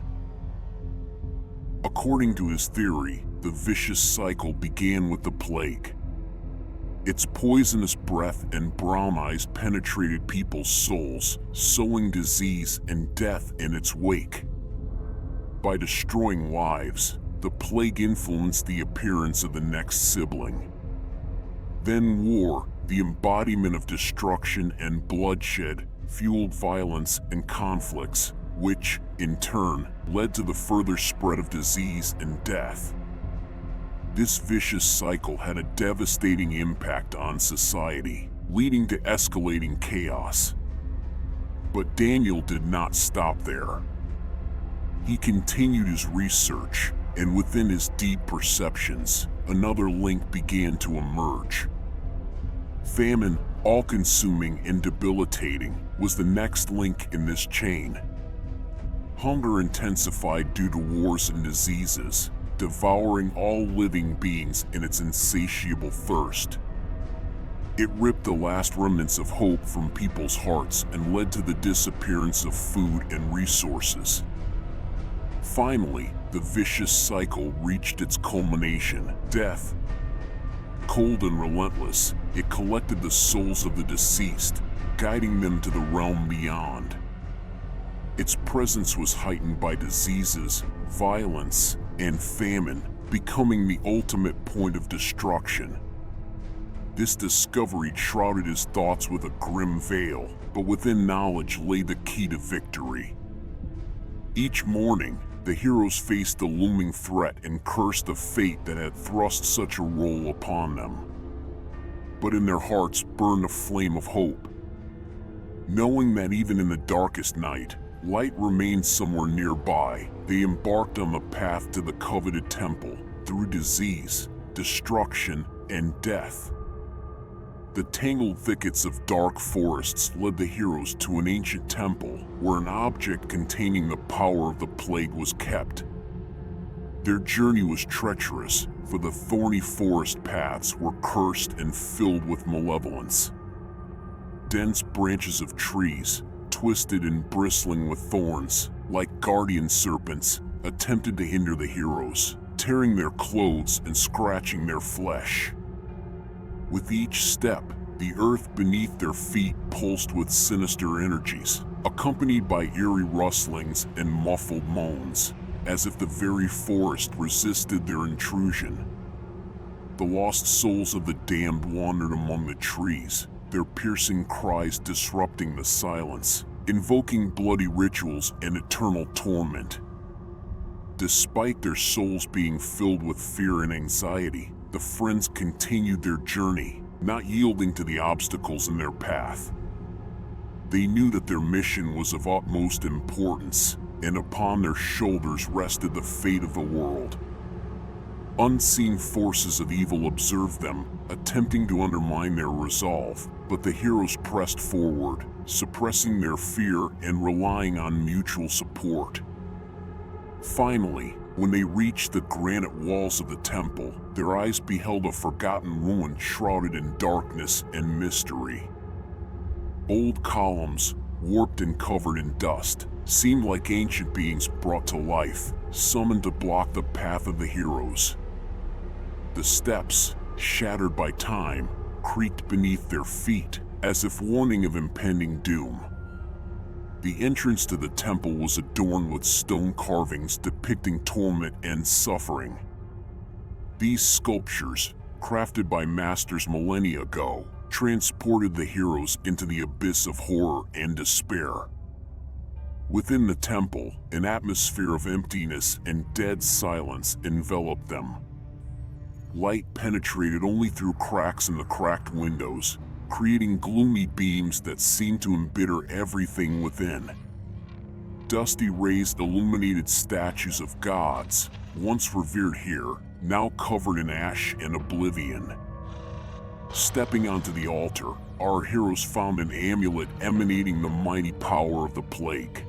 According to his theory, the vicious cycle began with the plague. Its poisonous breath and brown eyes penetrated people's souls, sowing disease and death in its wake. By destroying lives, the plague influenced the appearance of the next sibling. Then war, the embodiment of destruction and bloodshed, fueled violence and conflicts, which, in turn, led to the further spread of disease and death. This vicious cycle had a devastating impact on society, leading to escalating chaos. But Daniel did not stop there. He continued his research, and within his deep perceptions, another link began to emerge. Famine, all-consuming and debilitating, was the next link in this chain. Hunger intensified due to wars and diseases, devouring all living beings in its insatiable thirst. It ripped the last remnants of hope from people's hearts and led to the disappearance of food and resources. Finally, the vicious cycle reached its culmination, death. Cold and relentless, it collected the souls of the deceased, guiding them to the realm beyond. Its presence was heightened by diseases, violence, and famine, becoming the ultimate point of destruction. This discovery shrouded his thoughts with a grim veil, but within knowledge lay the key to victory. Each morning, the heroes faced the looming threat and cursed the fate that had thrust such a role upon them. But in their hearts burned a flame of hope. Knowing that even in the darkest night, light remained somewhere nearby, they embarked on the path to the coveted temple, through disease, destruction, and death. The tangled thickets of dark forests led the heroes to an ancient temple, where an object containing the power of the plague was kept. Their journey was treacherous, for the thorny forest paths were cursed and filled with malevolence. Dense branches of trees, twisted and bristling with thorns, like guardian serpents, attempted to hinder the heroes, tearing their clothes and scratching their flesh. With each step, the earth beneath their feet pulsed with sinister energies, accompanied by eerie rustlings and muffled moans, as if the very forest resisted their intrusion. The lost souls of the damned wandered among the trees, their piercing cries disrupting the silence, invoking bloody rituals and eternal torment. Despite their souls being filled with fear and anxiety, the friends continued their journey, not yielding to the obstacles in their path. They knew that their mission was of utmost importance, and upon their shoulders rested the fate of the world. Unseen forces of evil observed them, attempting to undermine their resolve, but the heroes pressed forward, suppressing their fear and relying on mutual support. Finally, when they reached the granite walls of the temple, their eyes beheld a forgotten ruin shrouded in darkness and mystery. Old columns, warped and covered in dust, seemed like ancient beings brought to life, summoned to block the path of the heroes. The steps, shattered by time, creaked beneath their feet, as if warning of impending doom. The entrance to the temple was adorned with stone carvings depicting torment and suffering. These sculptures, crafted by masters millennia ago, transported the heroes into the abyss of horror and despair. Within the temple, an atmosphere of emptiness and dead silence enveloped them. Light penetrated only through cracks in the cracked windows, creating gloomy beams that seemed to embitter everything within. Dusty rays illuminated statues of gods, once revered here, now covered in ash and oblivion. Stepping onto the altar, our heroes found an amulet emanating the mighty power of the plague.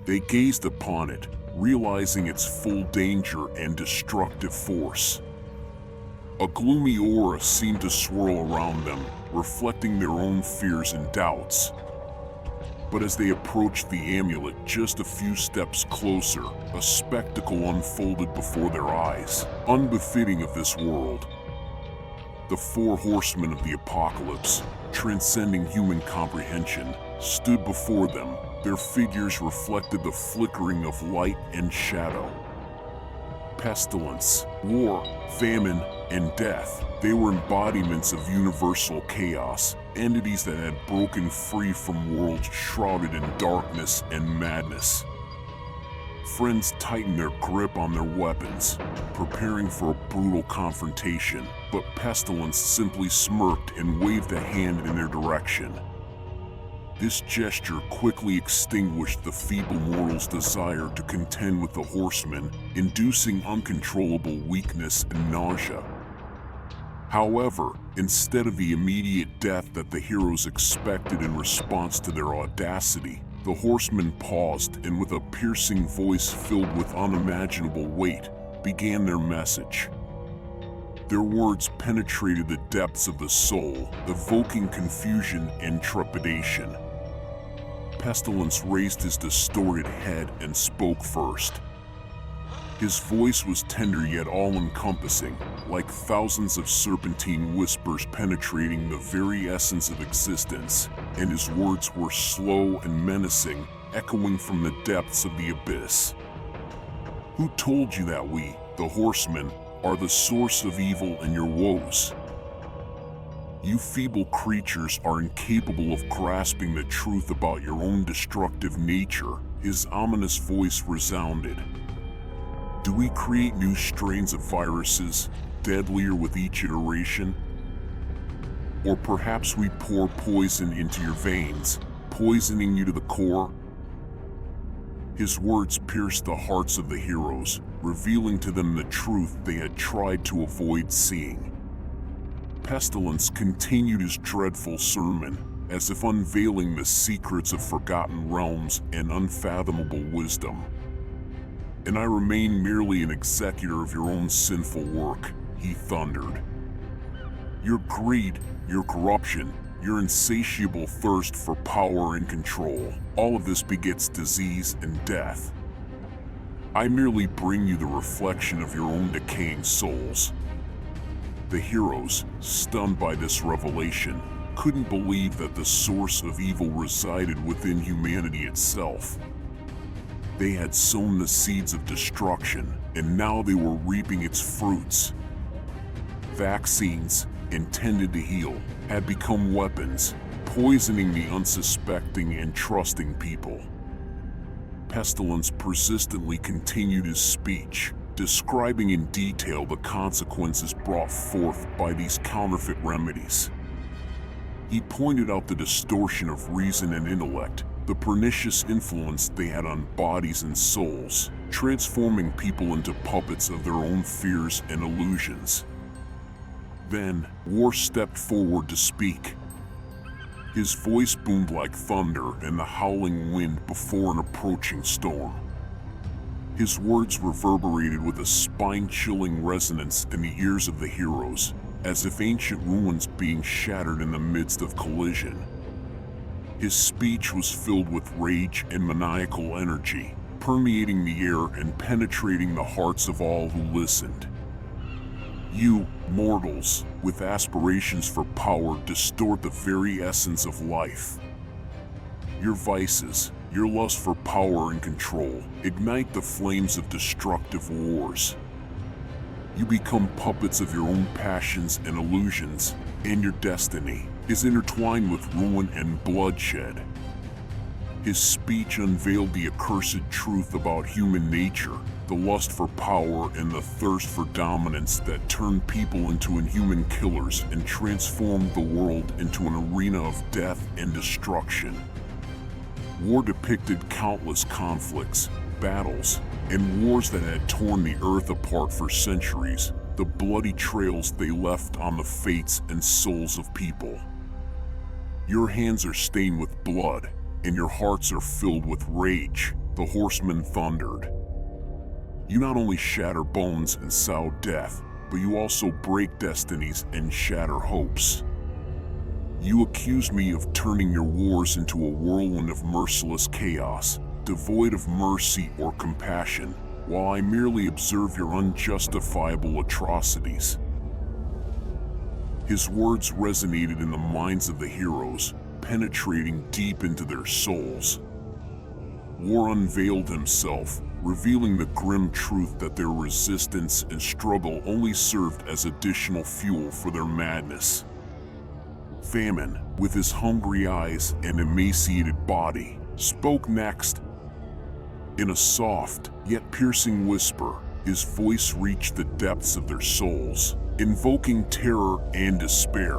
They gazed upon it, realizing its full danger and destructive force. A gloomy aura seemed to swirl around them, reflecting their own fears and doubts. But as they approached the amulet just a few steps closer, a spectacle unfolded before their eyes, unbefitting of this world. the Four Horsemen of the Apocalypse, transcending human comprehension, stood before them. Their figures reflected the flickering of light and shadow. Pestilence, war, famine, and death. They were embodiments of universal chaos, entities that had broken free from worlds shrouded in darkness and madness. Friends tightened their grip on their weapons, preparing for a brutal confrontation, but Pestilence simply smirked and waved a hand in their direction. This gesture quickly extinguished the feeble mortal's desire to contend with the Horsemen, inducing uncontrollable weakness and nausea. However, instead of the immediate death that the heroes expected in response to their audacity, the Horsemen paused and with a piercing voice filled with unimaginable weight, began their message. Their words penetrated the depths of the soul, evoking confusion and trepidation. Pestilence raised his distorted head and spoke first. His voice was tender yet all-encompassing, like thousands of serpentine whispers penetrating the very essence of existence, and his words were slow and menacing, echoing from the depths of the abyss. Who told you that we, the Horsemen, are the source of evil and your woes? You feeble creatures are incapable of grasping the truth about your own destructive nature, his ominous voice resounded. Do we create new strains of viruses, deadlier with each iteration? Or perhaps we pour poison into your veins, poisoning you to the core? His words pierced the hearts of the heroes, revealing to them the truth they had tried to avoid seeing. Pestilence continued his dreadful sermon, as if unveiling the secrets of forgotten realms and unfathomable wisdom. And I remain merely an executor of your own sinful work, he thundered. Your greed, your corruption, your insatiable thirst for power and control, all of this begets disease and death. I merely bring you the reflection of your own decaying souls. The heroes, stunned by this revelation, couldn't believe that the source of evil resided within humanity itself. They had sown the seeds of destruction, and now they were reaping its fruits. Vaccines, intended to heal, had become weapons, poisoning the unsuspecting and trusting people. Pestilence persistently continued his speech, describing in detail the consequences brought forth by these counterfeit remedies. He pointed out the distortion of reason and intellect, the pernicious influence they had on bodies and souls, transforming people into puppets of their own fears and illusions. Then, War stepped forward to speak. His voice boomed like thunder and the howling wind before an approaching storm. His words reverberated with a spine-chilling resonance in the ears of the heroes, as if ancient ruins being shattered in the midst of collision. His speech was filled with rage and maniacal energy, permeating the air and penetrating the hearts of all who listened. You, mortals, with aspirations for power, distort the very essence of life. Your vices, your lust for power and control, ignite the flames of destructive wars. You become puppets of your own passions and illusions, and your destiny is intertwined with ruin and bloodshed. His speech unveiled the accursed truth about human nature, the lust for power and the thirst for dominance that turned people into inhuman killers and transformed the world into an arena of death and destruction. War depicted countless conflicts, battles, and wars that had torn the earth apart for centuries, the bloody trails they left on the fates and souls of people. Your hands are stained with blood, and your hearts are filled with rage, the Horseman thundered. You not only shatter bones and sow death, but you also break destinies and shatter hopes. You accuse me of turning your wars into a whirlwind of merciless chaos, devoid of mercy or compassion, while I merely observe your unjustifiable atrocities. His words resonated in the minds of the heroes, penetrating deep into their souls. War unveiled himself, revealing the grim truth that their resistance and struggle only served as additional fuel for their madness. Famine, with his hungry eyes and emaciated body, spoke next. In a soft, yet piercing whisper, his voice reached the depths of their souls, invoking terror and despair.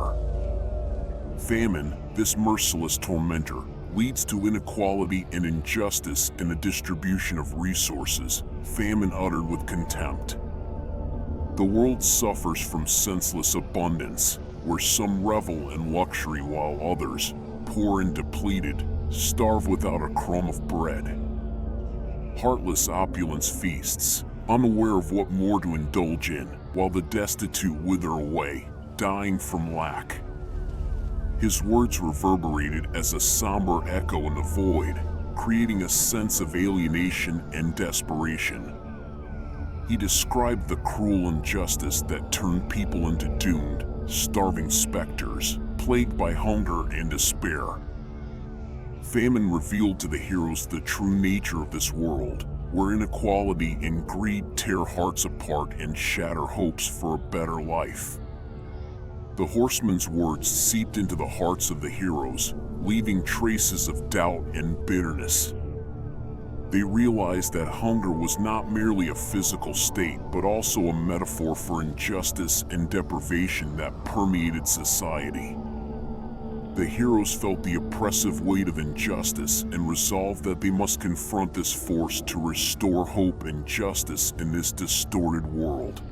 Famine, this merciless tormentor, leads to inequality and injustice in the distribution of resources, famine uttered with contempt. The world suffers from senseless abundance, where some revel in luxury while others, poor and depleted, starve without a crumb of bread. Heartless opulence feasts, unaware of what more to indulge in, while the destitute wither away, dying from lack. His words reverberated as a somber echo in the void, creating a sense of alienation and desperation. He described the cruel injustice that turned people into doomed, starving specters, plagued by hunger and despair. Famine revealed to the heroes the true nature of this world, where inequality and greed tear hearts apart and shatter hopes for a better life. The horseman's words seeped into the hearts of the heroes, leaving traces of doubt and bitterness. They realized that hunger was not merely a physical state, but also a metaphor for injustice and deprivation that permeated society. The heroes felt the oppressive weight of injustice and resolved that they must confront this force to restore hope and justice in this distorted world.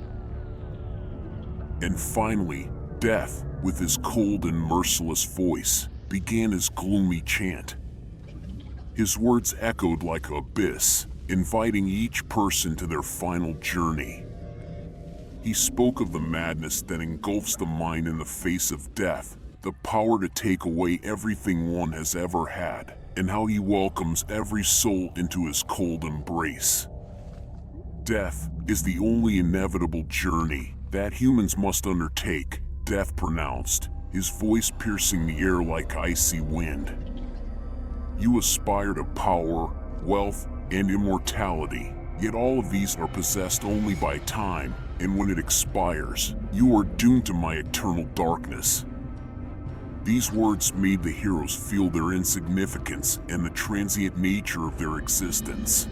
And finally, Death, with his cold and merciless voice, began his gloomy chant. His words echoed like an abyss, inviting each person to their final journey. He spoke of the madness that engulfs the mind in the face of death, the power to take away everything one has ever had, and how he welcomes every soul into his cold embrace. Death is the only inevitable journey that humans must undertake, Death pronounced, his voice piercing the air like icy wind. You aspire to power, wealth, and immortality, yet all of these are possessed only by time, and when it expires, you are doomed to my eternal darkness. These words made the heroes feel their insignificance and the transient nature of their existence.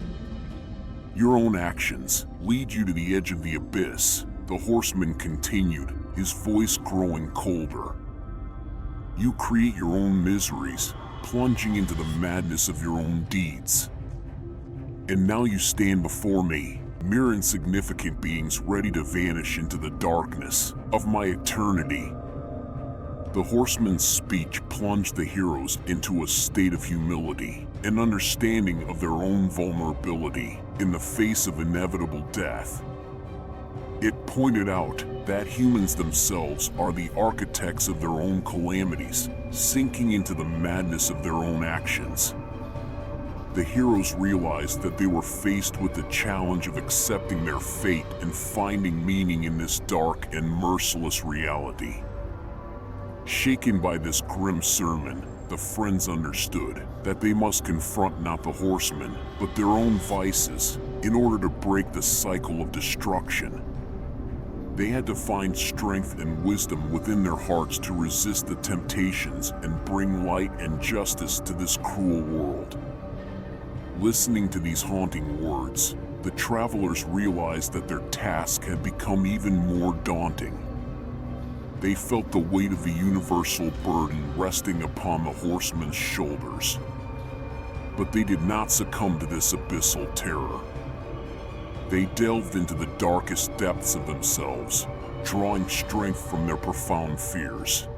Your own actions lead you to the edge of the abyss, the horseman continued, his voice growing colder. You create your own miseries, plunging into the madness of your own deeds. And now you stand before me, mere insignificant beings ready to vanish into the darkness of my eternity. The horseman's speech plunged the heroes into a state of humility, an understanding of their own vulnerability in the face of inevitable death. It pointed out that humans themselves are the architects of their own calamities, sinking into the madness of their own actions. The heroes realized that they were faced with the challenge of accepting their fate and finding meaning in this dark and merciless reality. Shaken by this grim sermon, the friends understood that they must confront not the horsemen, but their own vices, in order to break the cycle of destruction. They had to find strength and wisdom within their hearts to resist the temptations and bring light and justice to this cruel world. Listening to these haunting words, the travelers realized that their task had become even more daunting. They felt the weight of the universal burden resting upon the horseman's shoulders. But they did not succumb to this abyssal terror. They delved into the darkest depths of themselves, drawing strength from their profound fears.